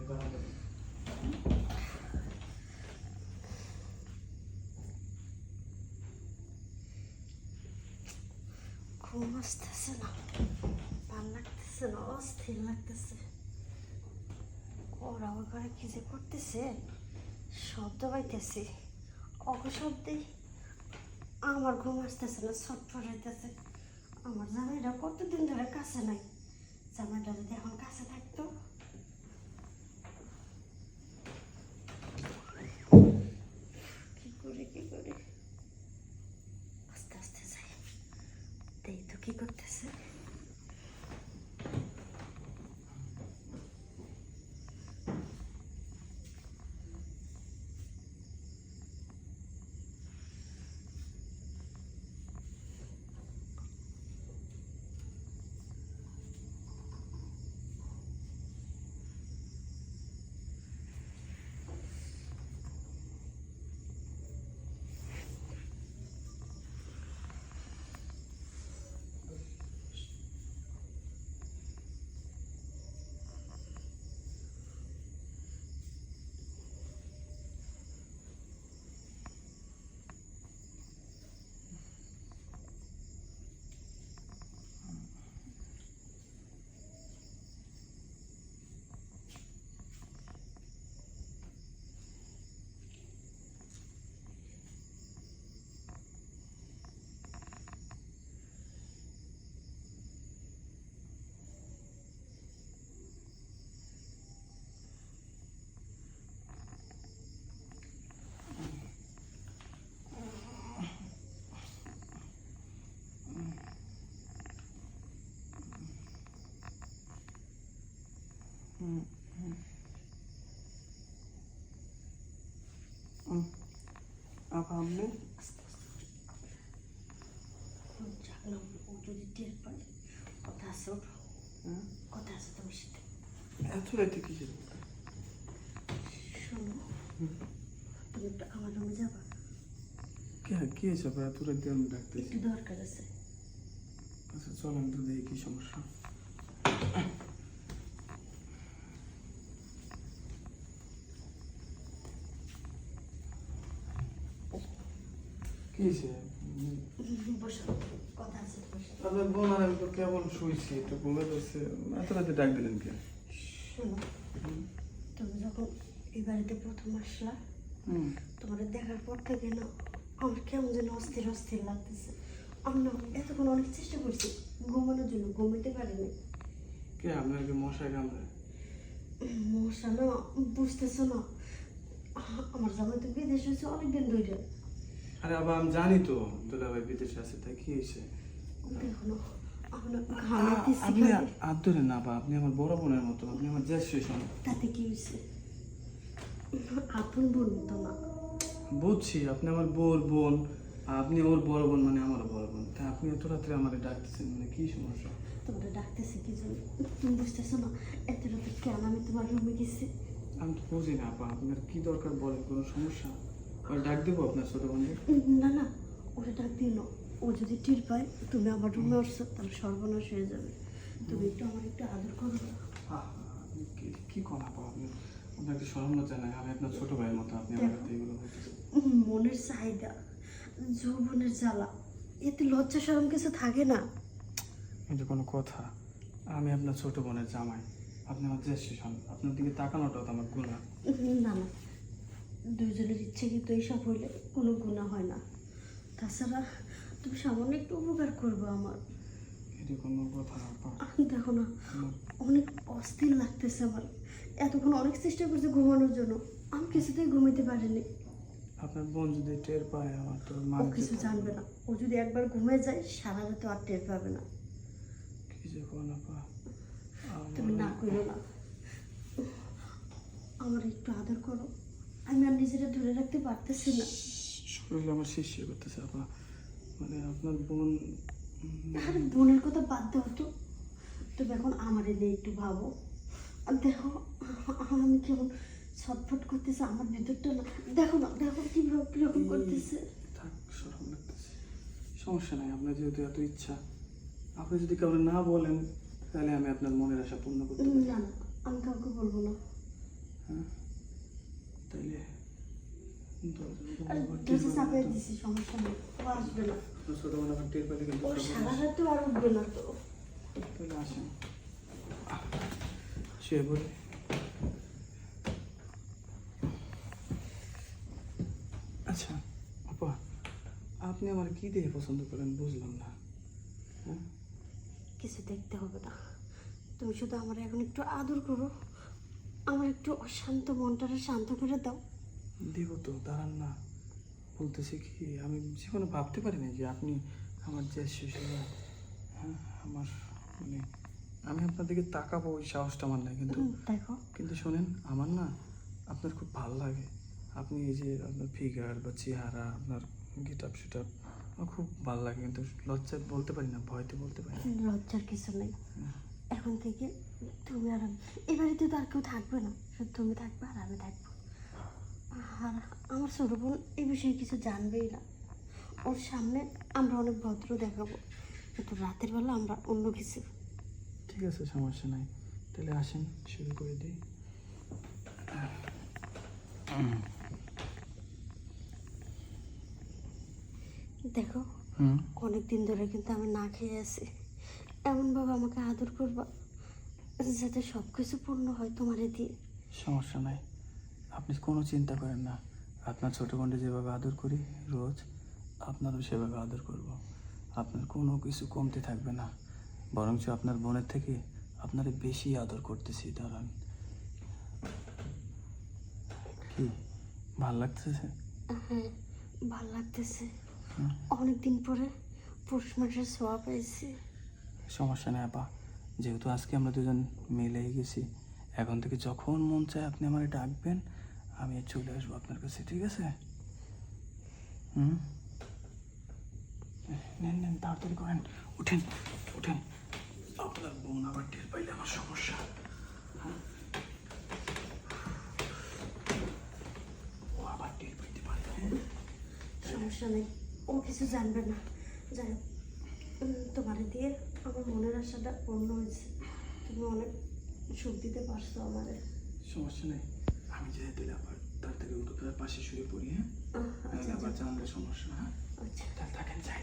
ঘুম আসতেছে না, ভাল লাগতেছে না, অস্থির লাগতেছে। ওরা আমার ঘরে কি যে করতেছে, শব্দ পাইতেছি, অপশব্দে আমার ঘুম আসতেছে না, ছটফট হইতেছে। আমার জামাইটা কতদিন ধরে কাছে নাই, জামাইটা যদি এখন কাছে থাকতো। কি করে আস্তে আস্তে যাই, দেই তো কি করতেছে। আপা আপনি জানলাম ও যদি টের পায়, কথা আছে ওর, কথা আছে তোমার সাথে। এত রাতে কি ছিল? শোনো, তুমি একটু আমার রুমে যাবা, কি হয়েছে আপা? এত রাতে আমি ডাকতেছি। একটু দরকার আছে। আচ্ছা চলেন তো দেখি কি সমস্যা। কি হয়েছে? বসো, কথা আছে তোমার সাথে। আপনার বোন আর আমি তো কেবল শুয়েছি, একটু ঘুমে গেছে, এত রাতে ডাক দিলেন কে? শোনো, তুমি যখন এই বাড়িতে প্রথম আসলা, তোমার দেখার পর থেকে না আমার কেমন যেন অস্থির অস্থির লাগতেছে। আমি না এতক্ষণ অনেক চেষ্টা করছি ঘুমানোর জন্য, ঘুমাইতে পারিনি। কে আপনার কি মশাই কামড়ায়? মশা না, বুঝতেছো না, আমার জামাই তো বিদেশ হয়েছে অনেকদিন ধরে। আরে আবার আমি জানি তো দুলাভাই বিদেশে আছে, তাই কি হয়েছে? দেখো না, আমি না ঘামাইতেছি আপনি খালি। হাত ধরে না বা, আপনি আমার বড় বোনের মতো, আপনি আমার জ্যেষ্ঠ শোন। তাতে কি হয়েছে? আপন বোন তো না। বুঝছি আপনি আমার বোর বোন, আপনি ওর বড় বোন, মানে আমার বড় বোন, তা আপনি এত রাত্রে আমার ডাকতেছেন, মানে কি সমস্যা? তোমরা ডাকতেছে কি জন্য তুমি বুঝতেছো না? এত রাতে কেন আমি তোমার রুমে গেছি? আমি তো বুঝি না আপা, আপনার কি দরকার বলেন, কোনো সমস্যা? আর ডাক দেবো আপনার ছোট বোনকে? না না, ওটা ডাক দিও না। ও যদি টের পায় তুমি আমার রুমে আসছো, তাহলে সর্বনাশ হয়ে যাবে। তুমি একটু আমার একটু আদর করো না। আপনি কি কোন আপা? আপনি আপনার একটা সরম লজ্জা নাই? আমি আপনার ছোট ভাইয়ের মতো, আপনি আমার হাতে এগুলো বলতেছেন। মনের চাহিদা, যৌবনের জ্বালা, এতে লজ্জা শরম কিছু থাকে না। এটা কোনো কথা? আমি আপনার ছোট বোনের জামাই, আপনি আমার জ্যেষ্ঠ সন্তান, আপনার দিকে তাকানোটাও তো আমার গুনাহ। না না, দুজনের ইচ্ছে কিন্তু এইসব হইলে কোনো গুণা হয় না। তাছাড়া তুমি সামান্য একটু উপকার করবো আমার। এটা কোনো কথা আপা? দেখো না, অনেক অস্থির লাগতেছে আমার। এতক্ষণ অনেক চেষ্টা করছি ঘুমানোর জন্য, আমি কিছুতেই ঘুমাইতে পারিনি। আপনার বোন যদি টের পায়, আমার তো ও কিছু জানবে না। ও যদি একবার ঘুমে যায় সারা রাতে আর টের পাবে না। কি যে কোন আপা? তুমি না করো না, আমার একটু আদর করো। আমি আর নিজেরা ধরে রাখতে পারতেছি না। শরীরে আমার শিরশির করতেছে আপা, মানে আপনার বোন। আর বোনের কথা বাদ দাও তো, তুমি এখন আমার নিয়ে একটু ভাবো। আর দেখো আমি কেমন ছটফট করতেছে আমার ভিতরটা না। দেখো না, দেখো কিভাবে কিরকম করতেছে। থাক, শরম লাগতেছে। সমস্যা নাই, আপনার যেহেতু এত ইচ্ছা, আপনি যদি কাউকে না বলেন তাহলে আমি আপনার মনের আশা পূর্ণ করতে পারি। না না, আমি কাউকে বলবো না। হ্যাঁ তাইলে আর ড্রেসে চাপিয়ে দিছি, সমস্যা নেই, ও আসবে না। ছোট বোন আবার টের পেলে কিন্তু ও সারা রাত আর উঠবে না তো। তাহলে আসেন শুয়ে বলি। আচ্ছা আপা, আপনি আমার কি দিয়ে পছন্দ করেন বুঝলাম না। হ্যাঁ কিছু দেখতে হবে না, তুমি শুধু আমার এখন একটু আদর করো, আমার একটু অশান্ত মনটাকে শান্ত করে দাও। দেব তো, দাঁড়ান না। বলতেছি কি, আমি জীবনে ভাবতে পারিনি যে আপনি আমার যে সুশীলা, হ্যাঁ আমার মানে আমি আপনার দিকে তাকাবো ওই সাহসটা আমার নাই, কিন্তু দেখো কিন্তু শোনেন, আমার না আপনার খুব ভালো লাগে। আপনি এই যে আপনার ফিগার বা চেহারা, আপনার গেট আপ সেট আপ আমার খুব ভালো লাগে, কিন্তু লজ্জায় বলতে পারি না, ভয়তে বলতে পারি না। লজ্জার কিছু নেই, এখন থেকে তুমি আর আমি, এ বাড়িতে তো আর কেউ থাকবে না, শুধু তুমি থাকবে আর আমি থাকবো। আর আমার ছোট বোন এই বিষয়ে কিছু জানবেই না, ওর সামনে আমরা অনেক ভদ্র দেখাবো, কিন্তু রাতের বেলা আমরা অন্য কিছু। ঠিক আছে, সমস্যা নাই। তাহলে আসেন শুরু করে দিই। দেখো হুম অনেক দিন ধরে কিন্তু আমি না খেয়ে আছি, এমনভাবে আমাকে আদর করবা যাতে সব কিছু পূর্ণ হয় তোমারে দিয়ে। সমস্যা নাই, আপনি কোনো চিন্তা করেন না। আপনার ছোটো বোনকে যেভাবে আদর করি রোজ, আপনারও সেভাবে আদর করব। আপনার কোনো কিছু কমতে থাকবে না, বরঞ্চ আপনার বোনের থেকে আপনারে বেশি আদর করতেছি। দাঁড়ান, কি ভাল লাগতেছে? হ্যাঁ ভাল লাগতেছে, হুম, অনেকদিন পরে পৌষ মাসের ছোঁয়া পেয়েছি। সমস্যা নেই আপা, যেহেতু আজকে আমরা দুজন মিলেই গেছি, এখন থেকে যখন মন চায় আপনি আমার ডাকবেন, আমি চলে আসবো আপনার কাছে, ঠিক আছে? হুম, নেন নেন, তাড়াতাড়ি করেন, উঠেন উঠেন। আপনার বোন আবার টের পাইলে আমার সমস্যা। হ্যাঁ, ও আবার টের পাইতে পারবে। হ্যাঁ সমস্যা নেই, ও কিছু জানবে না। যাই হোক, তোমারে দিয়ে আমার মনের আশাটা পূর্ণ হয়েছে, তুমি অনেক সুখ দিতে পারছো আমারে। সমস্যা নেই, আমি যেতে দিলে আবার তাড়াতাড়ি উঠে পাশে শুয়ে পড়ি। হ্যাঁ আচ্ছা আবার জানলে সমস্যা। হ্যাঁ আচ্ছা। তাহলে থাকেন, যাই।